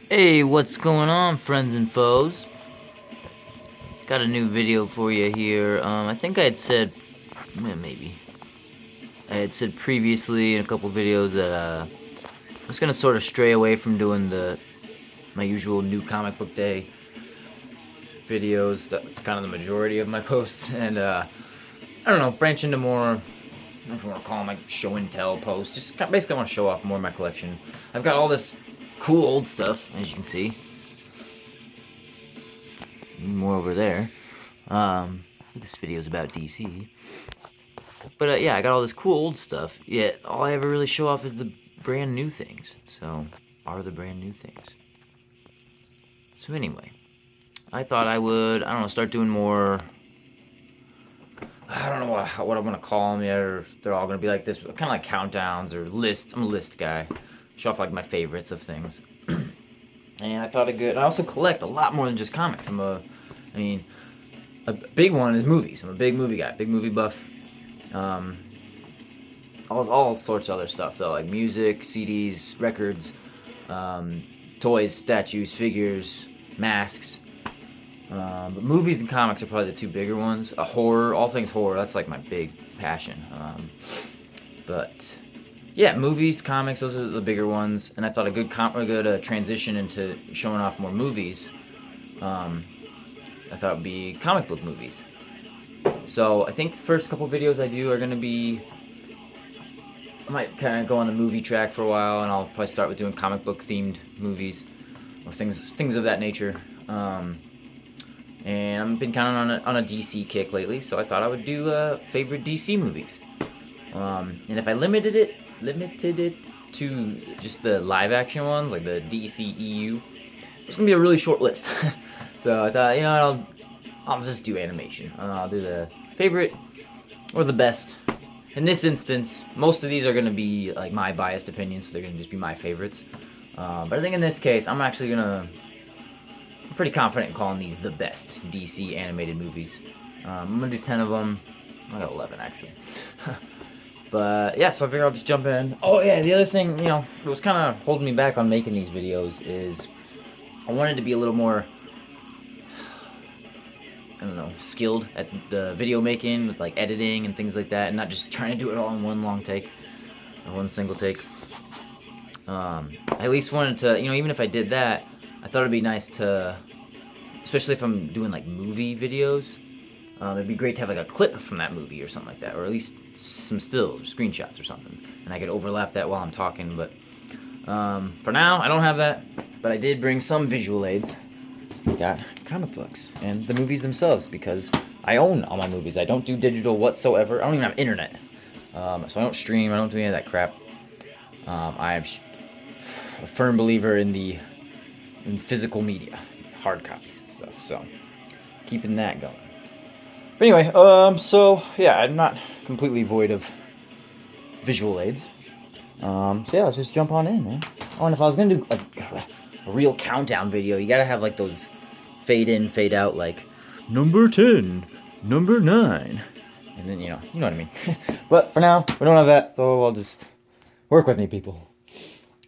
Hey, what's going on, friends and foes? Got a new video for you here. I think I had said, maybe, I had said previously in a couple videos that I was gonna sort of stray away from doing my usual new comic book day videos. That's kind of the majority of my posts, and I don't know, branch into more. I don't know if you want to call them like show and tell posts. Just basically want to show off more of my collection. I've got all this cool old stuff, as you can see. More over there. This video is about DC. But yeah, I got all this cool old stuff. Yet all I ever really show off is the brand new things. So, are the brand new things. So anyway, I thought I would, I don't know, start doing more. I don't know what I'm gonna call them yet, or if they're all gonna be like this, kind of like countdowns or lists. I'm a list guy. Show off like my favorites of things. And I thought I also collect a lot more than just comics. A big one is movies. I'm a big movie guy, big movie buff. All sorts of other stuff though, like music, CDs, records, toys, statues, figures, masks. But movies and comics are probably the two bigger ones. Horror, all things horror. That's like my big passion. But yeah, movies, comics, those are the bigger ones. And I thought a good transition into showing off more movies. I thought would be comic book movies. So I think the first couple videos I do are gonna be. I might kind of go on the movie track for a while, and I'll probably start with doing comic book themed movies or things of that nature. And I've been kind of on a DC kick lately, so I thought I would do favorite DC movies. And if I limited it to just the live action ones, like the DCEU, it's gonna be a really short list. So I thought, I'll just do animation. I'll do the favorite or the best. In this instance, most of these are gonna be like my biased opinions, so they're gonna just be my favorites. But I think in this case, I'm pretty confident in calling these the best DC animated movies. I'm gonna do 10 of them. I got 11 actually. But yeah, so I figure I'll just jump in. Oh yeah, the other thing, that was kind of holding me back on making these videos is I wanted to be a little more, I don't know, skilled at the video making with like editing and things like that, and not just trying to do it all in one long take or one single take. I at least wanted to, even if I did that, I thought it'd be nice to, especially if I'm doing like movie videos, it'd be great to have like a clip from that movie or something like that, or at least some stills, screenshots or something, and I could overlap that while I'm talking. But for now, I don't have that, but I did bring some visual aids. Got comic books and the movies themselves, because I own all my movies. I don't do digital whatsoever. I don't even have internet, so I don't stream. I don't do any of that crap. I'm a firm believer in physical media, hard copies and stuff. So keeping that going. But anyway, so yeah, I'm not completely void of visual aids. So yeah, let's just jump on in, man. Oh, and if I was gonna do a real countdown video, you gotta have like those fade in, fade out, like number 10, number 9, and then you know what I mean. But for now, we don't have that, so I'll just work with me, people.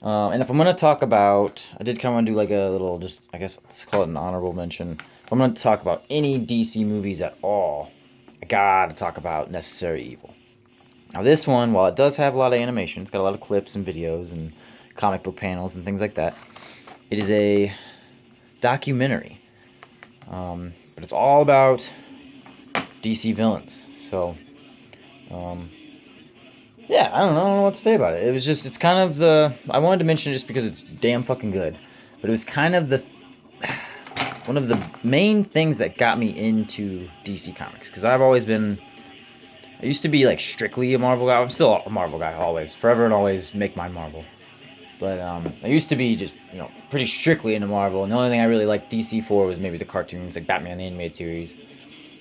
And if I'm gonna talk about, I did kind of want to do like a little, just I guess let's call it an honorable mention. If I'm gonna talk about any DC movies at all, I gotta talk about Necessary Evil. Now this one, while it does have a lot of animation, it's got a lot of clips and videos and comic book panels and things like that. It is a documentary, but it's all about DC villains. So, yeah, I don't know what to say about it. It's kind of I wanted to mention it just because it's damn fucking good. But it was kind of one of the main things that got me into DC Comics. Because I used to be like strictly a Marvel guy. I'm still a Marvel guy, always. Forever and always make mine Marvel. But I used to be just, pretty strictly into Marvel. And the only thing I really liked DC for was maybe the cartoons, like Batman the Animated Series,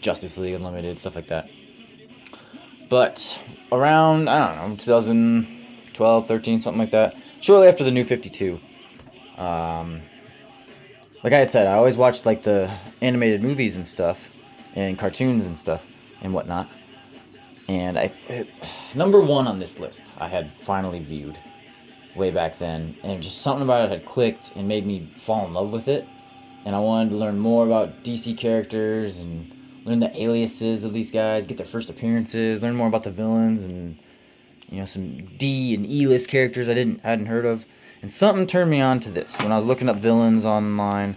Justice League Unlimited, stuff like that. But around, I don't know, 2012, 13, something like that, shortly after the New 52, like I had said, I always watched like the animated movies and stuff, and cartoons and stuff, and whatnot. And number one on this list I had finally viewed way back then, and just something about it had clicked and made me fall in love with it. And I wanted to learn more about DC characters and learn the aliases of these guys, get their first appearances, learn more about the villains, and some D and E list characters I hadn't heard of. And something turned me on to this. When I was looking up villains online,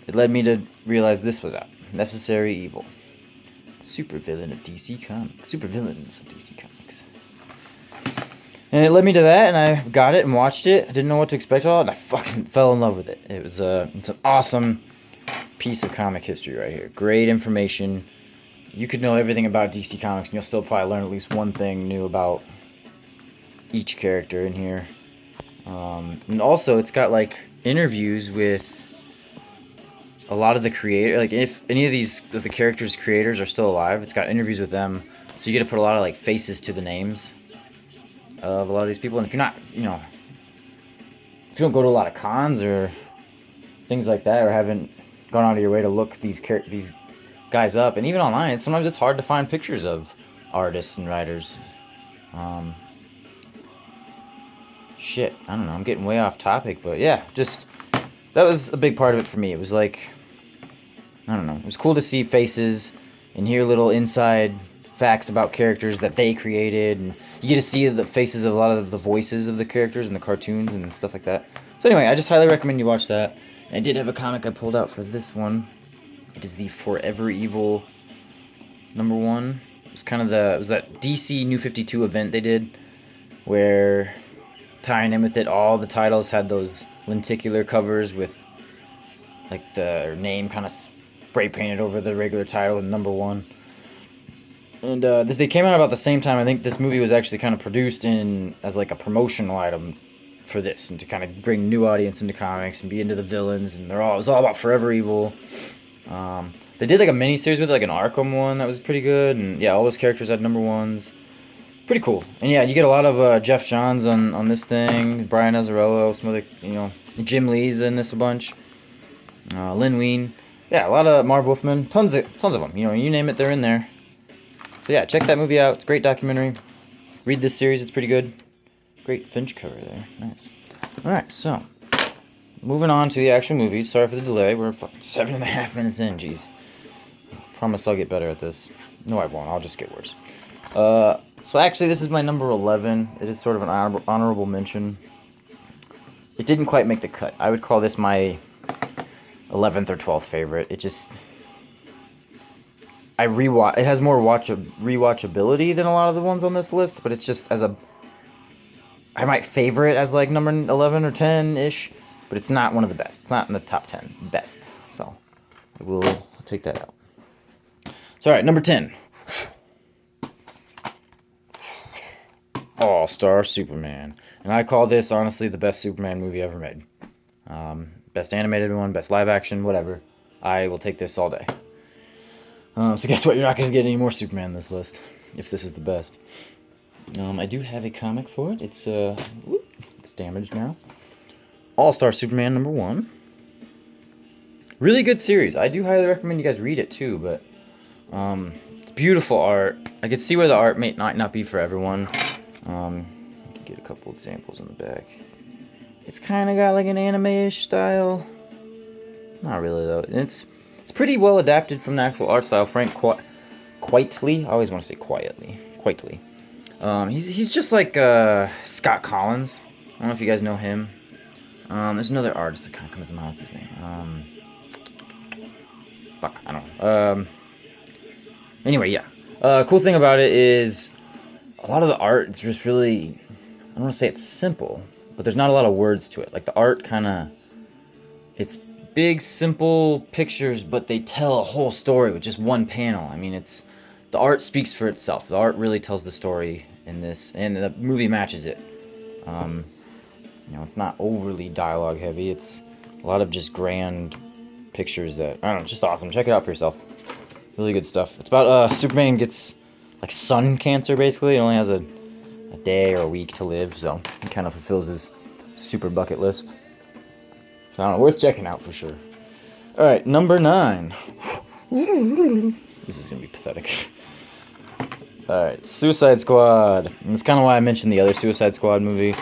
it led me to realize this was out. Necessary Evil. Supervillains of DC Comics. And it led me to that, and I got it and watched it. I didn't know what to expect at all, and I fucking fell in love with it. It's an awesome piece of comic history right here. Great information. You could know everything about DC Comics, and you'll still probably learn at least one thing new about each character in here. And also, it's got like interviews with a lot of the creators. Like, if any of the characters' creators are still alive, it's got interviews with them, so you get to put a lot of like faces to the names of a lot of these people. And if you're not, if you don't go to a lot of cons or things like that, or haven't gone out of your way to look these guys up, and even online, sometimes it's hard to find pictures of artists and writers. Shit, I don't know, I'm getting way off topic, but yeah, just that was a big part of it for me. It was like, I don't know, it was cool to see faces and hear little inside facts about characters that they created, and you get to see the faces of a lot of the voices of the characters in the cartoons and stuff like that. So anyway, I just highly recommend you watch that. And I did have a comic I pulled out for this one. It is the Forever Evil #1. It was that DC New 52 event they did, where tying in with it, all the titles had those lenticular covers with like the name kind of spray painted over the regular title and #1. And they came out about the same time. I think this movie was actually kind of produced as like a promotional item for this, and to kind of bring new audience into comics and be into the villains. And it was all about Forever Evil. They did like a mini series with it, like an Arkham one that was pretty good. And yeah, all those characters had #1s. Pretty cool. And yeah, you get a lot of Jeff Johns on this thing. Brian Azzarello, some other, Jim Lee's in this a bunch. Lin Wein. Yeah, a lot of Marv Wolfman. Tons of them. You name it, they're in there. So yeah, check that movie out. It's a great documentary. Read this series, it's pretty good. Great Finch cover there. Nice. Alright, so moving on to the actual movies. Sorry for the delay. We're 7.5 minutes in, jeez. Promise I'll get better at this. No, I won't. I'll just get worse. So actually, this is my number 11. It is sort of an honorable mention. It didn't quite make the cut. I would call this my 11th or 12th favorite. It just... It has more rewatchability than a lot of the ones on this list, but it's just I might favor it as like number 11 or 10-ish, but it's not one of the best. It's not in the top 10 best, so I will take that out. So alright, number 10. All-Star Superman. And I call this, honestly, the best Superman movie ever made. Best animated one, best live action, whatever. I will take this all day. So guess what? You're not going to get any more Superman on this list, if this is the best. I do have a comic for it. It's damaged now. All-Star Superman #1. Really good series. I do highly recommend you guys read it too, but it's beautiful art. I can see where the art may not be for everyone. Get a couple examples in the back. It's kind of got like an anime-ish style. Not really though. It's pretty well adapted from the actual art style. Frank Quitely. I always want to say quietly. Quitely. He's just like Scott Collins. I don't know if you guys know him. There's another artist that kind of comes to mind. What's his name? I don't know. Anyway, yeah. Cool thing about it is a lot of the art is just really, I don't want to say it's simple, but there's not a lot of words to it. Like the art it's big, simple pictures, but they tell a whole story with just one panel. I mean, the art speaks for itself. The art really tells the story in this, and the movie matches it. It's not overly dialogue heavy. It's a lot of just grand pictures that, I don't know, just awesome. Check it out for yourself. Really good stuff. It's about Superman gets like sun cancer, basically. He only has a day or a week to live, so he kind of fulfills his super bucket list. So I don't know, worth checking out for sure. Alright, number 9. This is gonna be pathetic. Alright, Suicide Squad. And that's kind of why I mentioned the other Suicide Squad movie.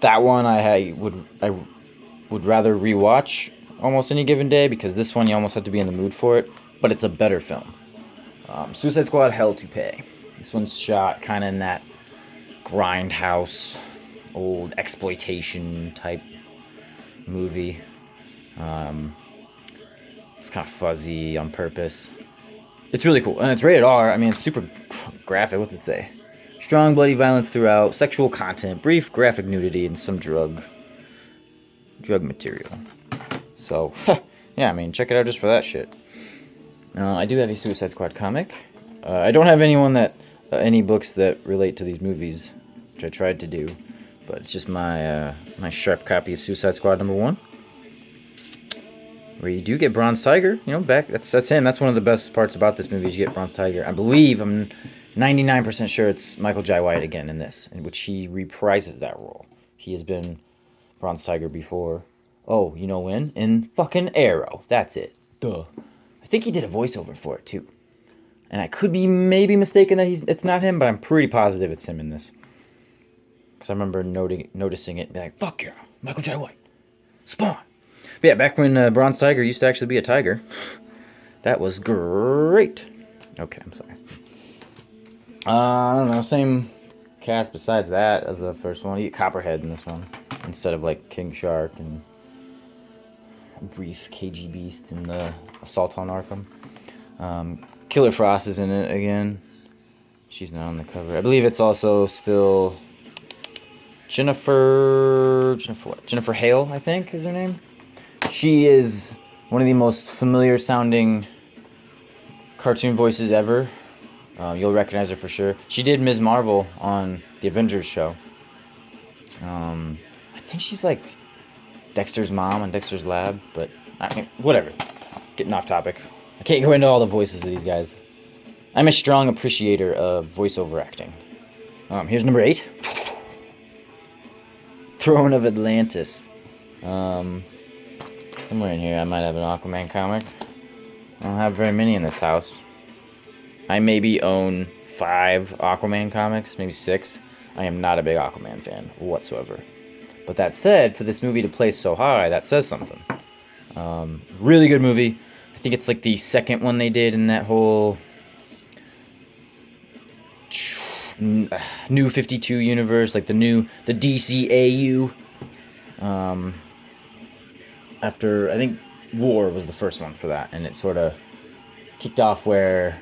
that one I would rather rewatch almost any given day, because this one you almost have to be in the mood for it, but it's a better film. Suicide Squad: Hell to Pay. This one's shot kind of in that grindhouse, old exploitation type movie. It's kind of fuzzy on purpose. It's really cool, and it's rated R. I mean, it's super graphic. What's it say? Strong bloody violence throughout, sexual content, brief graphic nudity, and some drug material. So, yeah, I mean, check it out just for that shit. I do have a Suicide Squad comic. I don't have any books that relate to these movies, which I tried to do, but it's just my my sharp copy of Suicide Squad #1, where you do get Bronze Tiger. You know, back that's him. That's one of the best parts about this movie is you get Bronze Tiger. I'm 99% sure it's Michael Jai White again in this, in which he reprises that role. He has been Bronze Tiger before. Oh, you know when? In fucking Arrow. That's it. Duh. I think he did a voiceover for it too. And I could be maybe mistaken that it's not him, but I'm pretty positive it's him in this. Because I remember noticing it and be like, fuck yeah, Michael Jai White. Spawn. But yeah, back when Bronze Tiger used to actually be a tiger. That was great. Okay, I'm sorry. I don't know, same cast besides that as the first one. You get Copperhead in this one, instead of like King Shark and brief KG Beast in the Assault on Arkham. Killer Frost is in it again. She's not on the cover. I believe it's also still Jennifer Hale, I think is her name. She is one of the most familiar sounding cartoon voices ever. You'll recognize her for sure. She did Ms. Marvel on the Avengers show. I think she's like Dexter's mom on Dexter's Lab, but I mean, whatever. Getting off topic. I can't go into all the voices of these guys. I'm a strong appreciator of voiceover acting. Here's number 8. Throne of Atlantis. Somewhere in here I might have an Aquaman comic. I don't have very many in this house. I maybe own 5 Aquaman comics, maybe 6. I am not a big Aquaman fan whatsoever. But that said, for this movie to place so high, that says something. Really good movie. I think it's like the second one they did in that whole New 52 universe, like the DCAU. After, I think War was the first one for that, and it sort of kicked off where...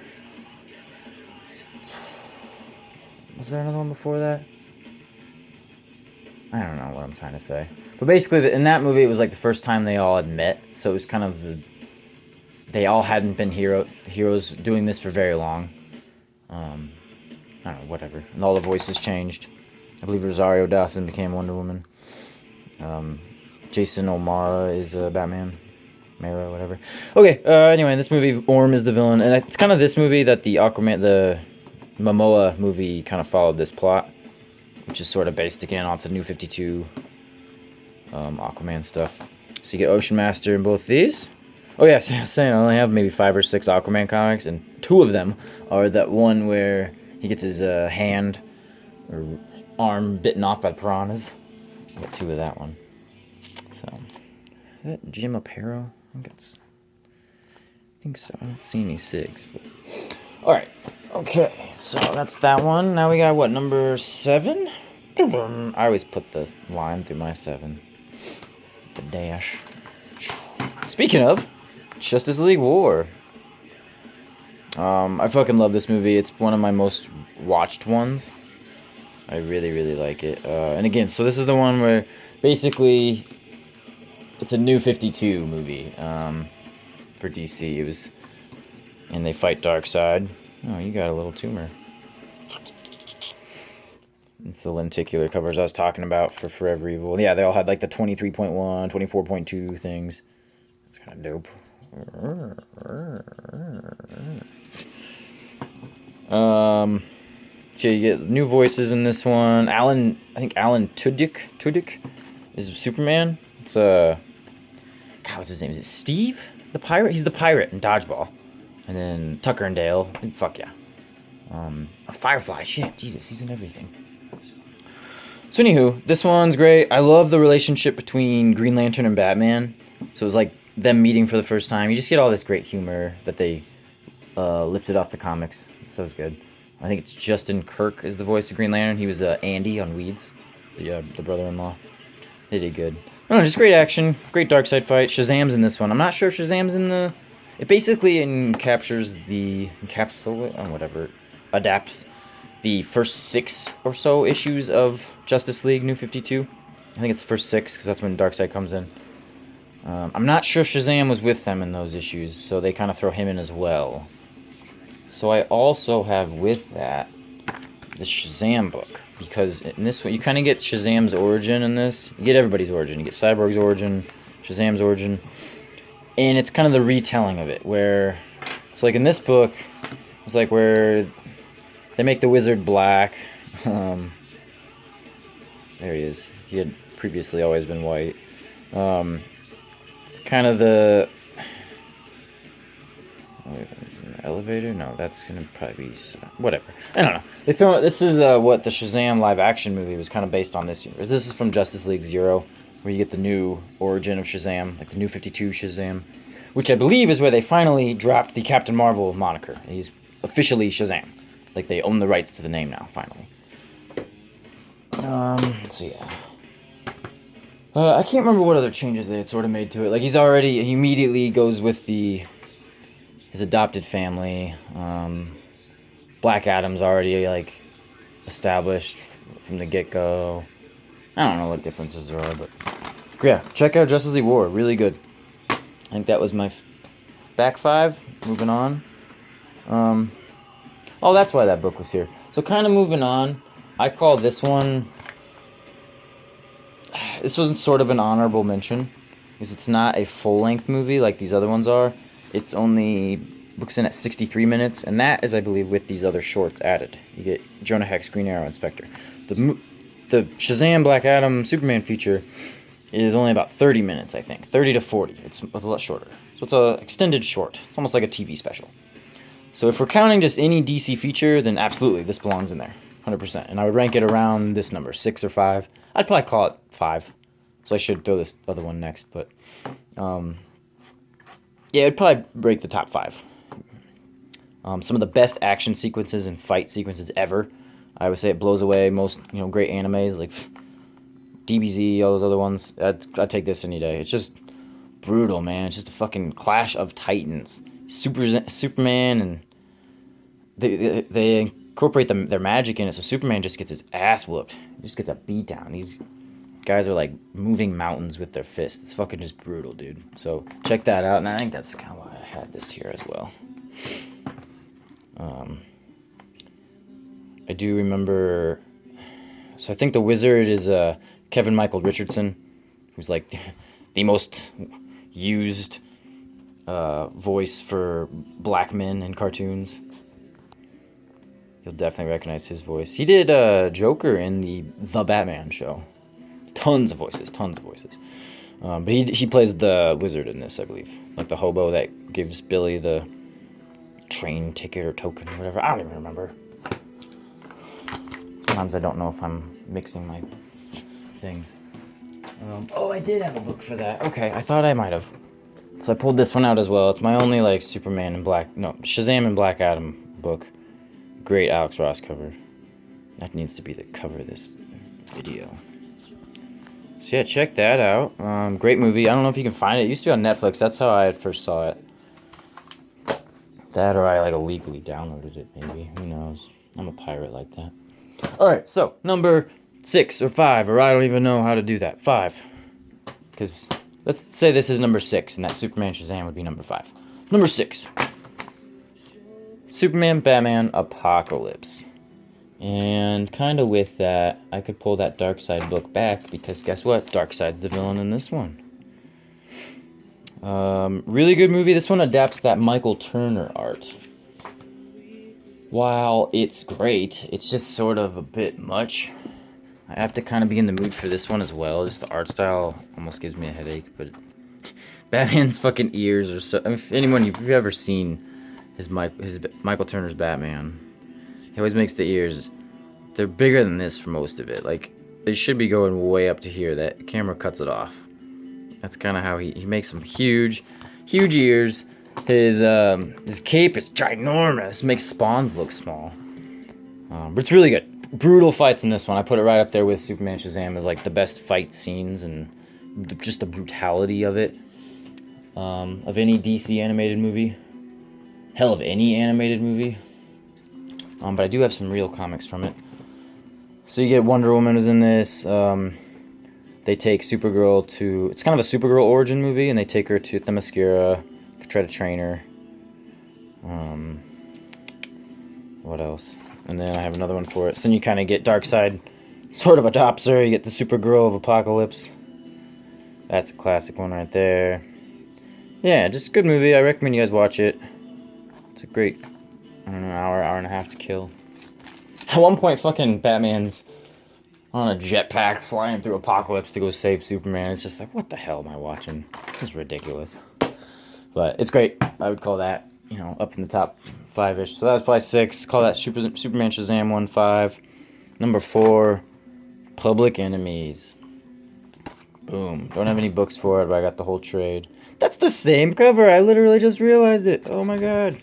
Was there another one before that? I don't know what I'm trying to say. But basically, in that movie, it was like the first time they all had met. So it was kind of they all hadn't been heroes doing this for very long. I don't know, whatever. And all the voices changed. I believe Rosario Dawson became Wonder Woman. Jason O'Mara is Batman. Mara, whatever. Okay, anyway, in this movie, Orm is the villain. And it's kind of this movie that the Momoa movie kind of followed this plot, which is sort of based again off the New 52 Aquaman stuff. So you get Ocean Master in both these. Oh yeah, so I was saying I only have maybe 5 or 6 Aquaman comics, and 2 of them are that one where he gets his hand or arm bitten off by the piranhas. I got 2 of that one. So, is that Jim Aparo? I think so. I don't see any 6, but alright. Okay, so that's that one. Now we got, what, number 7? I always put the line through my 7. The dash. Speaking of, Justice League War. I fucking love this movie. It's one of my most watched ones. I really, really like it. And again, so this is the one where basically it's a New 52 movie for DC. It was, and they fight Darkseid. Oh, you got a little tumor. It's the lenticular covers I was talking about for Forever Evil. Yeah, they all had like the 23.1, 24.2 things. It's kind of dope. So you get new voices in this one. I think Alan Tudyk is Superman. It's God, what's his name? Is it Steve the pirate? He's the pirate in Dodgeball. And then Tucker and Dale. Fuck yeah. Firefly. Shit. Jesus, he's in everything. So anywho, this one's great. I love the relationship between Green Lantern and Batman. So it was like them meeting for the first time. You just get all this great humor that they lifted off the comics. So it's good. I think it's Justin Kirk is the voice of Green Lantern. He was Andy on Weeds, the brother-in-law. They did good. I don't know, just great action, great Darkseid fight. Shazam's in this one. I'm not sure if Shazam's in the... It basically adapts the first 6 or so issues of Justice League New 52. I think it's the first 6 because that's when Darkseid comes in. I'm not sure if Shazam was with them in those issues, so they kind of throw him in as well. So I also have with that the Shazam book, because in this one you kind of get Shazam's origin in this. You get everybody's origin. You get Cyborg's origin, Shazam's origin, and it's kind of the retelling of it, where it's like in this book, it's like where they make the wizard black. There he is. He had previously always been white. It's kind of the... Is it an elevator? No, that's gonna probably be... Whatever. I don't know. This is what the Shazam live-action movie was kind of based on this universe. This is from Justice League Zero, where you get the new origin of Shazam, like the New 52 Shazam, which I believe is where they finally dropped the Captain Marvel moniker. He's officially Shazam. Like, they own the rights to the name now, finally. So yeah. I can't remember what other changes they had sort of made to it. Like, he immediately goes with his adopted family. Black Adam's already, like, established from the get-go. I don't know what differences there are, but... Yeah, check out Justice League War. Really good. I think that was my back 5. Moving on. Oh, that's why that book was here. So, kind of moving on, I call this one... This wasn't sort of an honorable mention, because it's not a full-length movie like these other ones are. It's only books in at 63 minutes, and that is, I believe, with these other shorts added. You get Jonah Hex, Green Arrow, and Spectre. The Shazam, Black Adam, Superman feature is only about 30 minutes, I think. 30 to 40. It's a lot shorter. So it's an extended short. It's almost like a TV special. So if we're counting just any DC feature, then absolutely, this belongs in there. 100%. And I would rank it around this number, 6 or 5. I'd probably call it 5. So I should throw this other one next, but... yeah, it'd probably break the top 5. Some of the best action sequences and fight sequences ever. I would say it blows away most, great animes, like DBZ, all those other ones. I'd take this any day. It's just brutal, man. It's just a fucking clash of titans. Superman, and they incorporate their magic in it, so Superman just gets his ass whooped. He just gets a beat down. These guys are like moving mountains with their fists. It's fucking just brutal, dude. So check that out, and I think that's kind of why I had this here as well. I do remember... So I think the Wizard is Kevin Michael Richardson, who's like the most used voice for black men in cartoons. You'll definitely recognize his voice. He did Joker in the Batman show. Tons of voices. But he plays the Wizard in this, I believe. Like the hobo that gives Billy the train ticket or token or whatever. I don't even remember. Sometimes I don't know if I'm mixing my things. Oh, I did have a book for that. Okay, I thought I might have. So I pulled this one out as well. It's my only, Shazam and Black Adam book. Great Alex Ross cover. That needs to be the cover of this video. So yeah, check that out. Great movie. I don't know if you can find it. It used to be on Netflix. That's how I first saw it. That or I illegally downloaded it, maybe. Who knows? I'm a pirate like that. Alright, so number 6 or 5, or I don't even know how to do that. 5. Because let's say this is number 6, and that Superman Shazam would be number 5. Number 6. Superman, Batman, Apocalypse. And kind of with that, I could pull that Darkseid book back, because guess what? Darkseid's the villain in this one. Really good movie. This one adapts that Michael Turner art. While it's great, it's just sort of a bit much. I have to kind of be in the mood for this one as well. Just the art style almost gives me a headache, but Batman's fucking ears are so... if you've ever seen his Michael Turner's Batman, he always makes the ears... They're bigger than this for most of it. Like, they should be going way up to here. That camera cuts it off. That's kind of how he makes them huge ears. His cape is ginormous. Makes spawns look small. But it's really good. Brutal fights in this one. I put it right up there with Superman Shazam as like the best fight scenes and just the brutality of it. Of any DC animated movie. Hell, of any animated movie. But I do have some real comics from it. So you get Wonder Woman was in this. They take Supergirl to... It's kind of a Supergirl origin movie, and they take her to Themyscira to try to train her. What else? And then I have another one for it. So then you kind of get Darkseid sort of adopts her. You get the Supergirl of Apocalypse. That's a classic one right there. Yeah, just a good movie. I recommend you guys watch it. It's a great, I don't know, hour and a half to kill. At one point, fucking Batman's on a jetpack flying through Apocalypse to go save Superman. It's just like, what the hell am I watching? This is ridiculous. But it's great. I would call that, you know, up in the top 5-ish. So that was probably 6. Call that Superman Shazam 1-5. Number 4, Public Enemies. Boom. Don't have any books for it, but I got the whole trade. That's the same cover. I literally just realized it. Oh my god.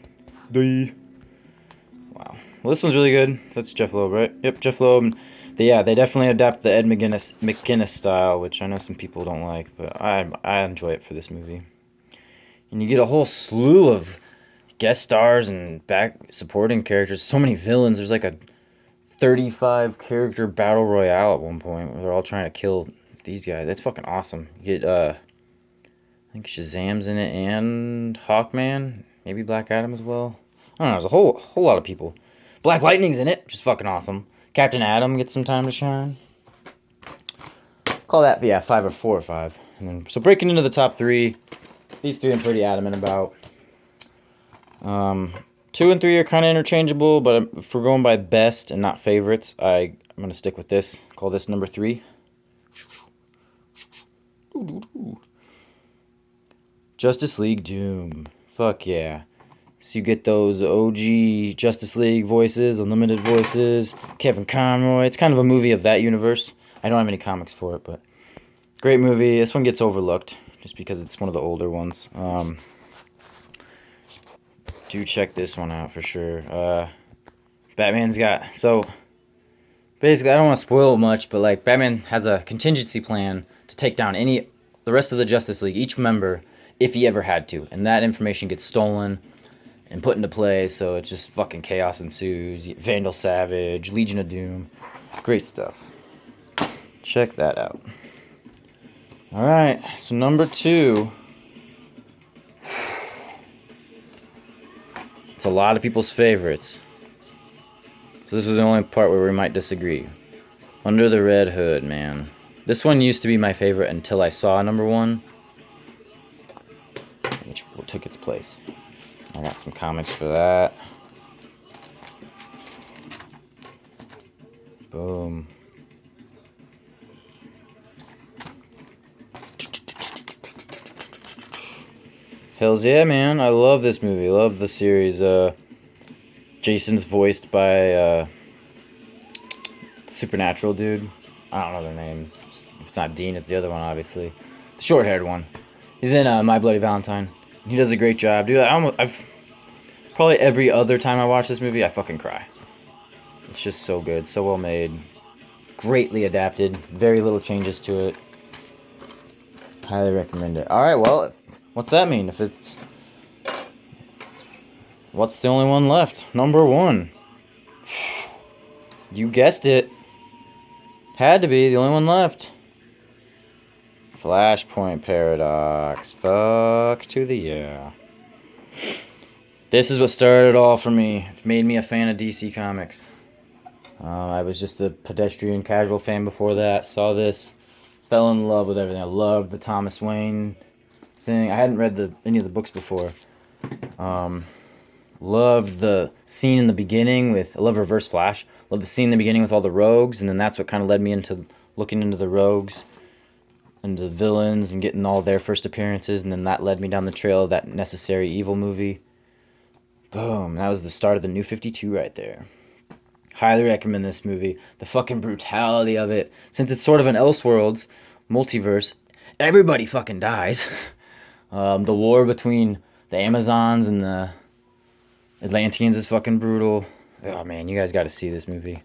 Wow. Well, this one's really good. That's Jeff Loeb, right? Yep, Jeff Loeb. Yeah, they definitely adapt the Ed McGuinness style, which I know some people don't like, but I enjoy it for this movie. And you get a whole slew of guest stars and back supporting characters. So many villains. There's like a 35 character battle royale at one point where they're all trying to kill these guys. That's fucking awesome. You get I think Shazam's in it and Hawkman, maybe Black Adam as well. I don't know. There's a whole lot of people. Black Lightning's in it, which is fucking awesome. Captain Atom gets some time to shine. Call that, yeah, 5 or 4 or 5. And then, so breaking into the top 3, these 3 I'm pretty adamant about. 2 and 3 are kind of interchangeable, but if we're going by best and not favorites, I'm going to stick with this. Call this number 3. Justice League Doom. Fuck yeah. So you get those OG Justice League voices, Unlimited voices, Kevin Conroy. It's kind of a movie of that universe. I don't have any comics for it, but great movie. This one gets overlooked just because it's one of the older ones. Do check this one out for sure. Batman's got... So, basically, I don't want to spoil much, but like Batman has a contingency plan to take down the rest of the Justice League, each member, if he ever had to. And that information gets stolen and put into play, so it's just fucking chaos ensues. Vandal Savage, Legion of Doom. Great stuff. Check that out. Alright, so number 2. It's a lot of people's favorites. So this is the only part where we might disagree. Under the Red Hood, man. This one used to be my favorite until I saw number 1, which took its place. I got some comics for that. Boom. Hells yeah, man. I love this movie. Love the series. Jason's voiced by Supernatural dude. I don't know their names. If it's not Dean, it's the other one, obviously. The short-haired one. He's in My Bloody Valentine. He does a great job. Dude, I've probably every other time I watch this movie, I fucking cry. It's just so good. So well made. Greatly adapted. Very little changes to it. Highly recommend it. Alright, well, what's that mean? What's the only one left? Number 1. You guessed it. Had to be the only one left. Flashpoint Paradox. Fuck to the yeah. This is what started it all for me. It made me a fan of DC Comics. I was just a pedestrian casual fan before that. Saw this. Fell in love with everything. I loved the Thomas Wayne thing. I hadn't read any of the books before. Loved the scene in the beginning with... I love Reverse Flash. Loved the scene in the beginning with all the rogues. And then that's what kind of led me into looking into the rogues. And the villains and getting all their first appearances. And then that led me down the trail of that Necessary Evil movie. Boom. That was the start of the New 52 right there. Highly recommend this movie. The fucking brutality of it. Since it's sort of an Elseworlds multiverse, everybody fucking dies. The war between the Amazons and the Atlanteans is fucking brutal. Oh man, you guys got to see this movie.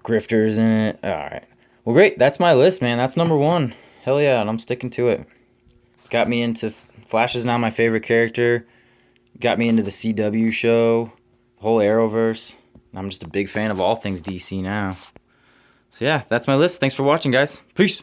Grifters in it. All right. Well, great. That's my list, man. That's number one. Hell yeah, and I'm sticking to it. Got me into Flash is now my favorite character. Got me into the CW show, the whole Arrowverse. I'm just a big fan of all things DC now. So yeah, that's my list. Thanks for watching, guys. Peace.